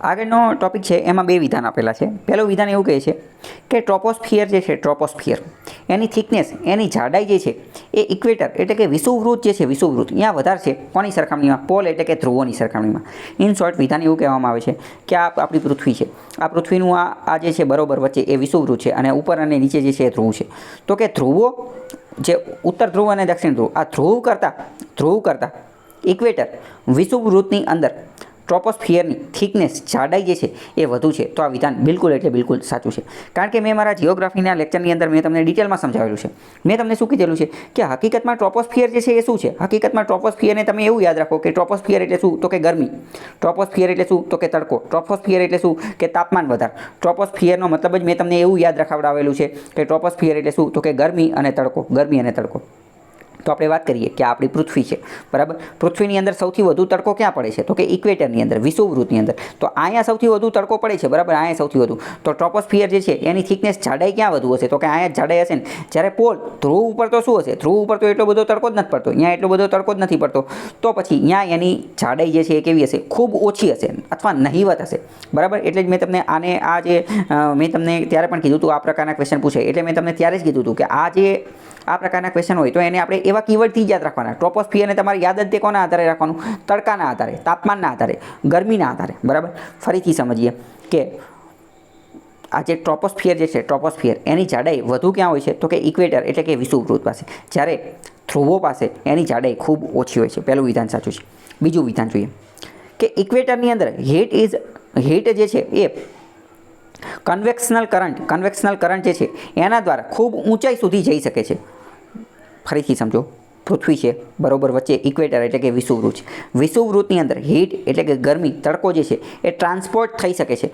આગળનો ટોપિક છે એમાં બે વિધાન આપેલા છે. પહેલું વિધાન એવું કહે છે કે ટ્રોપોસ્ફિયર જે છે ટ્રોપોસ્ફિયર એની થિકનેસ એની જાડાઈ જે છે એ ઇક્વેટર એટલે કે વિષુવવૃત્ત જે છે વિષુવવૃત્ત અહીંયા વધારે છે કોની સરખામણીમાં? પોલ એટલે કે ધ્રુવોની સરખામણીમાં. ઇન શોર્ટ વિધાન એવું કહેવામાં આવે છે કે આ આપણી પૃથ્વી છે, આ પૃથ્વીનું આ જે છે બરોબર વચ્ચે એ વિષુવવૃત્ત છે અને ઉપર અને નીચે જે છે એ ધ્રુવ છે. તો કે ધ્રુવો જે ઉત્તર ધ્રુવ અને દક્ષિણ ધ્રુવ આ ધ્રુવ કરતાં ઇક્વેટર વિષુવવૃત્તની અંદર ટ્રોપોસ્ફિયરની થિકનેસ જાડાઈ જે છે એ વધુ છે. તો આ વિધાન બિલકુલ એટલે બિલકુલ સાચું છે. કારણ કે મેં મારા જિયોગ્રાફીના લેક્ચરની અંદર મેં તમને ડિટેલમાં સમજાવેલું છે. મેં તમને શું કીધેલું છે કે હકીકતમાં ટ્રોપોસ્ફિયર જે છે એ શું છે? હકીકતમાં ટ્રોપોસ્ફિયરને તમે એવું યાદ રાખો કે ટ્રોપોસ્ફિયર એટલે શું? તો કે ગરમી. ટ્રોપોસ્ફિયર એટલે શું? તો કે તડકો. ટ્રોપોસ્ફિયર એટલે શું? કે તાપમાન વધાર. ટ્રોપોસ્ફિયરનો મતલબ જ મેં તમને એવું યાદ રખાવડાવેલું છે કે ટ્રોપોસ્ફિયર એટલે શું? તો કે ગરમી અને તડકો. તો આપણે વાત કરીએ કે આપણી પૃથ્વી છે બરાબર. પૃથ્વીની અંદર સૌથી વધુ તડકો ક્યાં પડે છે? તો કે ઇક્વેટરની અંદર, વિષુવવૃત્તની અંદર. તો અહીંયા સૌથી વધુ તડકો પડે છે બરાબર, અહીંયા સૌથી વધુ. તો ટ્રોપોસ્ફિયર જે છે એની થિકનેસ જાડાઈ ક્યાં વધુ હશે? તો કે અહીંયા જાડાઈ હશે ને. જ્યારે પોલ ધ્રુવ ઉપર તો શું હશે? ધ્રુવ ઉપર તો એટલો બધો તડકો જ નથી પડતો, અહીંયા એટલો બધો તડકો જ નથી પડતો. તો પછી અહીંયા એની જાડાઈ જે છે એ કેવી હશે? ખૂબ ઓછી હશે અથવા નહિવત હશે બરાબર. એટલે જ મેં તમને આને આ જે મેં તમને ત્યારે પણ કીધું હતું આ પ્રકારના ક્વેશ્ચન પૂછાય એટલે મેં તમને ત્યારે જ કીધું હતું કે આ પ્રકારના ક્વેશ્ચન હોય તો એને આપણે એવા કીવર્ડથી યાદ રાખવાના. ટ્રોપોસ્ફિયરને તમારે યાદ જ તે કોના આધારે રાખવાનું? તડકાના આધારે, તાપમાનના આધારે, ગરમીના આધારે બરાબર. ફરીથી સમજીએ કે આ જે ટ્રોપોસ્ફિયર જે છે ટ્રોપોસ્ફિયર એની જાડાઈ વધુ ક્યાં હોય છે? તો કે ઇક્વેટર એટલે કે વિષુવવૃત્ત પાસે. જ્યારે ધ્રુવો પાસે એની જાડાઈ ખૂબ ઓછી હોય છે. પહેલું વિધાન સાચું છે. બીજું વિધાન જોઈએ કે ઇક્વેટરની અંદર હીટ જે છે એ કન્વેક્શનલ કરંટ જે છે એના દ્વારા ખૂબ ઊંચાઈ સુધી જઈ શકે છે. ફરીથી સમજો, પૃથ્વી છે બરોબર, વચ્ચે ઇક્વેટર એટલે કે વિષુવવૃત્ત છે. વિષુવવૃત્તની અંદર હીટ એટલે કે ગરમી, તડકો જે છે એ ટ્રાન્સપોર્ટ થઈ શકે છે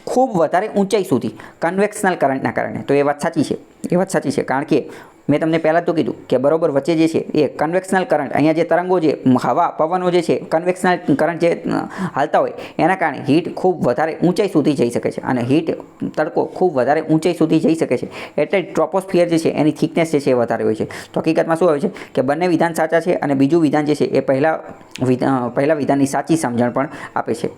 ખૂબ વધારે ઊંચાઈ સુધી કન્વેક્શનલ કરંટના કારણે. તો એ વાત સાચી છે કારણ કે મેં તમને પહેલાં તો કીધું કે બરોબર વચ્ચે જે છે એ કન્વેક્શનલ કરંટ, અહીંયા જે તરંગો જે હવા પવનો જે છે કન્વેક્શનલ કરંટ જે હાલતા હોય એના કારણે હીટ ખૂબ વધારે ઊંચાઈ સુધી જઈ શકે છે અને તડકો ખૂબ વધારે ઊંચાઈ સુધી જઈ શકે છે. એટલે ટ્રોપોસ્ફિયર જે છે એની થિકનેસ જે છે એ વધારે હોય છે. તો હકીકતમાં શું હોય છે કે બંને વિધાન સાચા છે અને બીજું વિધાન જે છે એ પહેલા વિધાનની સાચી સમજણ પણ આપે છે.